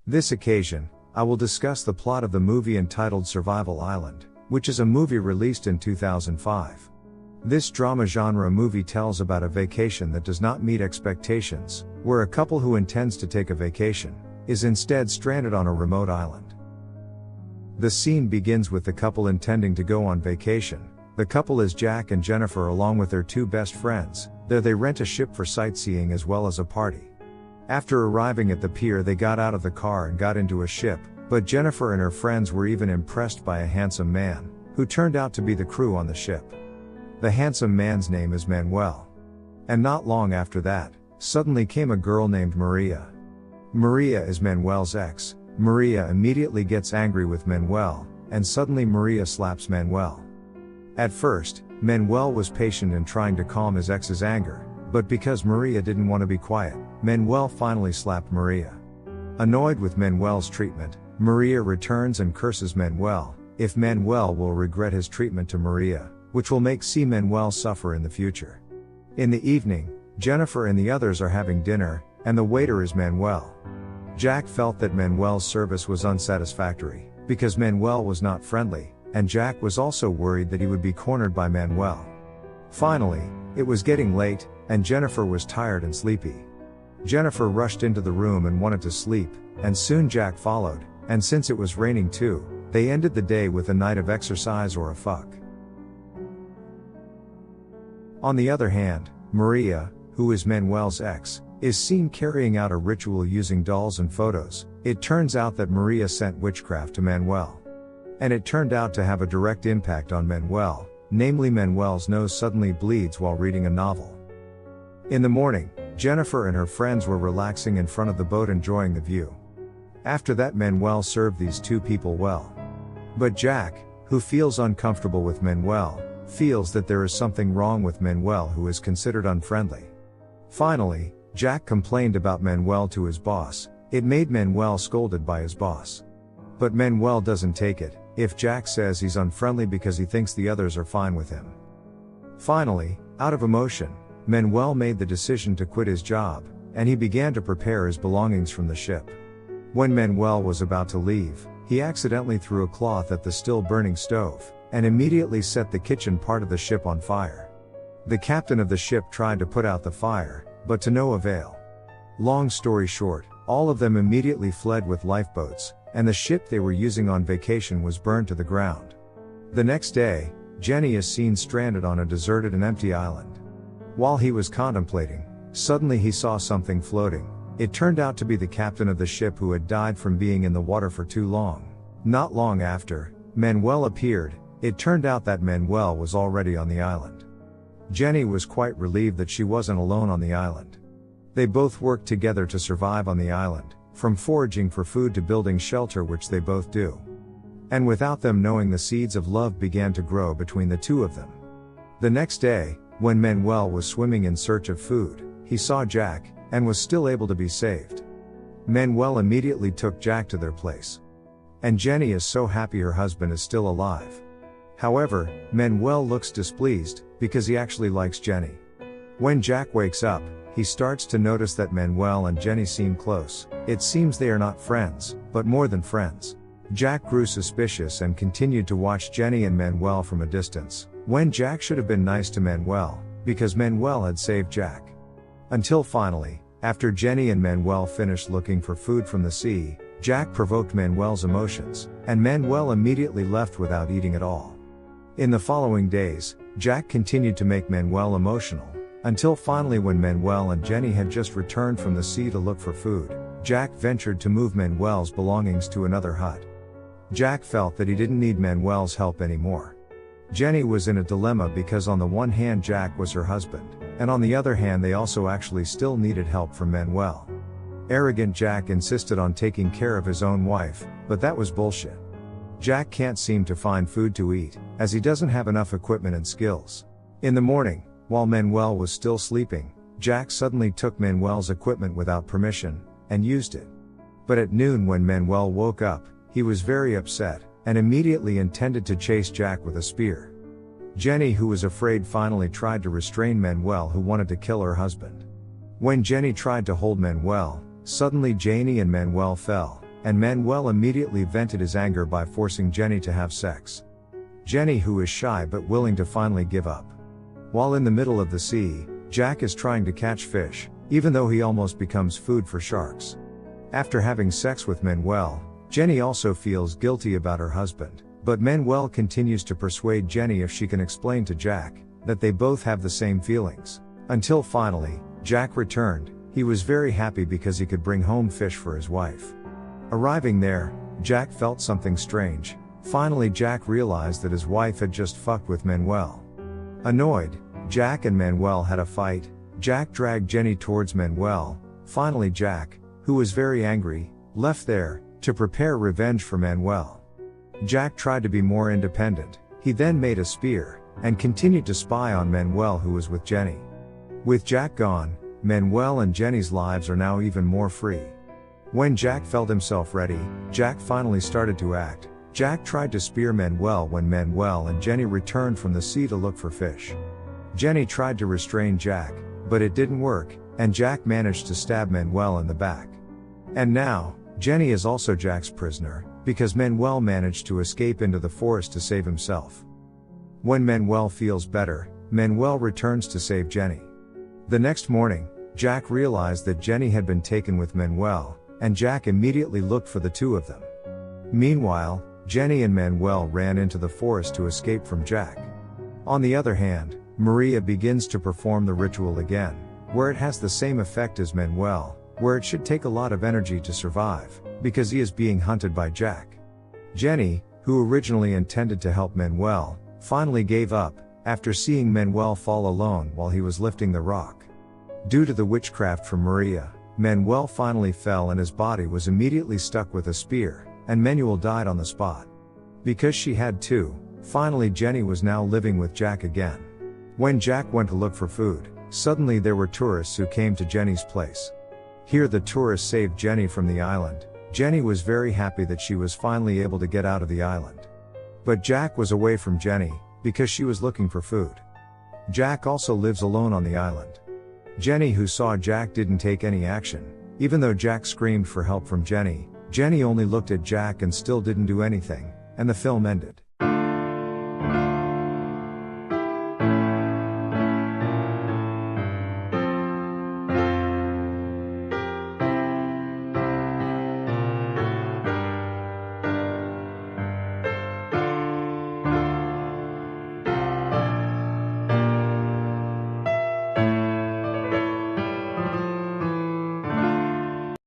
This occasion, I will discuss the plot of the movie entitled Survival Island, which is a movie released in 2005. This drama genre movie tells about a vacation that does not meet expectations, where a couple who intends to take a vacation is instead stranded on a remote island. The scene begins with the couple intending to go on vacation. The couple is Jack and Jennifer along with their two best friends. There they rent a ship for sightseeing as well as a party. After arriving at the pier, they got out of the car and got into a ship, but Jennifer and her friends were even impressed by a handsome man, who turned out to be the crew on the ship. The handsome man's name is Manuel. And not long after that, suddenly came a girl named Maria. Maria is Manuel's ex. Maria immediately gets angry with Manuel, and suddenly Maria slaps Manuel. At first, Manuel was patient in trying to calm his ex's anger, but because Maria didn't want to be quiet, Manuel finally slapped Maria. Annoyed with Manuel's treatment, Maria returns and curses Manuel, if Manuel will regret his treatment to Maria, which will make Manuel suffer in the future. In the evening, Jennifer and the others are having dinner, and the waiter is Manuel. Jack felt that Manuel's service was unsatisfactory, because Manuel was not friendly, and Jack was also worried that he would be cornered by Manuel. Finally, it was getting late, and Jennifer was tired and sleepy. Jennifer rushed into the room and wanted to sleep, and soon Jack followed, and since it was raining too, they ended the day with a night of exercise or a fuck. On the other hand, Maria, who is Manuel's ex, is seen carrying out a ritual using dolls and photos. It turns out that Maria sent witchcraft to Manuel. And it turned out to have a direct impact on Manuel, namely Manuel's nose suddenly bleeds while reading a novel. In the morning, Jennifer and her friends were relaxing in front of the boat enjoying the view. After that, Manuel served these two people well. But Jack, who feels uncomfortable with Manuel, feels that there is something wrong with Manuel, who is considered unfriendly. Finally, Jack complained about Manuel to his boss. It made Manuel scolded by his boss. But Manuel doesn't take it, if Jack says he's unfriendly because he thinks the others are fine with him. Finally, out of emotion, Manuel made the decision to quit his job, and he began to prepare his belongings from the ship. When Manuel was about to leave, he accidentally threw a cloth at the still burning stove, and immediately set the kitchen part of the ship on fire. The captain of the ship tried to put out the fire, but to no avail. Long story short, all of them immediately fled with lifeboats, and the ship they were using on vacation was burned to the ground. The next day, Jenny is seen stranded on a deserted and empty island. While he was contemplating, suddenly he saw something floating. It turned out to be the captain of the ship, who had died from being in the water for too long. Not long after, Manuel appeared. It turned out that Manuel was already on the island. Jenny was quite relieved that she wasn't alone on the island. They both worked together to survive on the island, from foraging for food to building shelter, which they both do. And without them knowing, the seeds of love began to grow between the two of them. The next day, when Manuel was swimming in search of food, he saw Jack, and was still able to be saved. Manuel immediately took Jack to their place. And Jenny is so happy her husband is still alive. However, Manuel looks displeased, because he actually likes Jenny. When Jack wakes up, he starts to notice that Manuel and Jenny seem close. It seems they are not friends, but more than friends. Jack grew suspicious and continued to watch Jenny and Manuel from a distance, when Jack should have been nice to Manuel, because Manuel had saved Jack. Until finally, after Jenny and Manuel finished looking for food from the sea, Jack provoked Manuel's emotions, and Manuel immediately left without eating at all. In the following days, Jack continued to make Manuel emotional, until finally, when Manuel and Jenny had just returned from the sea to look for food, Jack ventured to move Manuel's belongings to another hut. Jack felt that he didn't need Manuel's help anymore. Jenny was in a dilemma, because on the one hand Jack was her husband, and on the other hand they also actually still needed help from Manuel. Arrogant Jack insisted on taking care of his own wife, but that was bullshit. Jack can't seem to find food to eat, as he doesn't have enough equipment and skills. In the morning, while Manuel was still sleeping, Jack suddenly took Manuel's equipment without permission, and used it. But at noon, when Manuel woke up, he was very upset, and immediately intended to chase Jack with a spear. Jenny, who was afraid, finally tried to restrain Manuel, who wanted to kill her husband. When Jenny tried to hold Manuel, suddenly Janie and Manuel fell, and Manuel immediately vented his anger by forcing Jenny to have sex. Jenny, who is shy but willing to finally give up. While in the middle of the sea, Jack is trying to catch fish, even though he almost becomes food for sharks. After having sex with Manuel, Jenny also feels guilty about her husband, but Manuel continues to persuade Jenny if she can explain to Jack that they both have the same feelings. Until finally, Jack returned. He was very happy because he could bring home fish for his wife. Arriving there, Jack felt something strange. Finally, Jack realized that his wife had just fucked with Manuel. Annoyed, Jack and Manuel had a fight. Jack dragged Jenny towards Manuel. Finally, Jack, who was very angry, left there to prepare revenge for Manuel. Jack tried to be more independent. He then made a spear and continued to spy on Manuel, who was with Jenny. With Jack gone, Manuel and Jenny's lives are now even more free. When Jack felt himself ready, Jack finally started to act. Jack tried to spear Manuel when Manuel and Jenny returned from the sea to look for fish. Jenny tried to restrain Jack, but it didn't work, and Jack managed to stab Manuel in the back. And now, Jenny is also Jack's prisoner, because Manuel managed to escape into the forest to save himself. When Manuel feels better, Manuel returns to save Jenny. The next morning, Jack realized that Jenny had been taken with Manuel, and Jack immediately looked for the two of them. Meanwhile, Jenny and Manuel ran into the forest to escape from Jack. On the other hand, Maria begins to perform the ritual again, where it has the same effect as Manuel, where it should take a lot of energy to survive, because he is being hunted by Jack. Jenny, who originally intended to help Manuel, finally gave up, after seeing Manuel fall alone while he was lifting the rock. Due to the witchcraft from Maria, Manuel finally fell and his body was immediately stuck with a spear, and Manuel died on the spot. Because she had to, finally Jenny was now living with Jack again. When Jack went to look for food, suddenly there were tourists who came to Jenny's place. Here the tourists saved Jenny from the island. Jenny was very happy that she was finally able to get out of the island. But Jack was away from Jenny, because she was looking for food. Jack also lives alone on the island. Jenny, who saw Jack, didn't take any action. Even though Jack screamed for help from Jenny, Jenny only looked at Jack and still didn't do anything, and the film ended.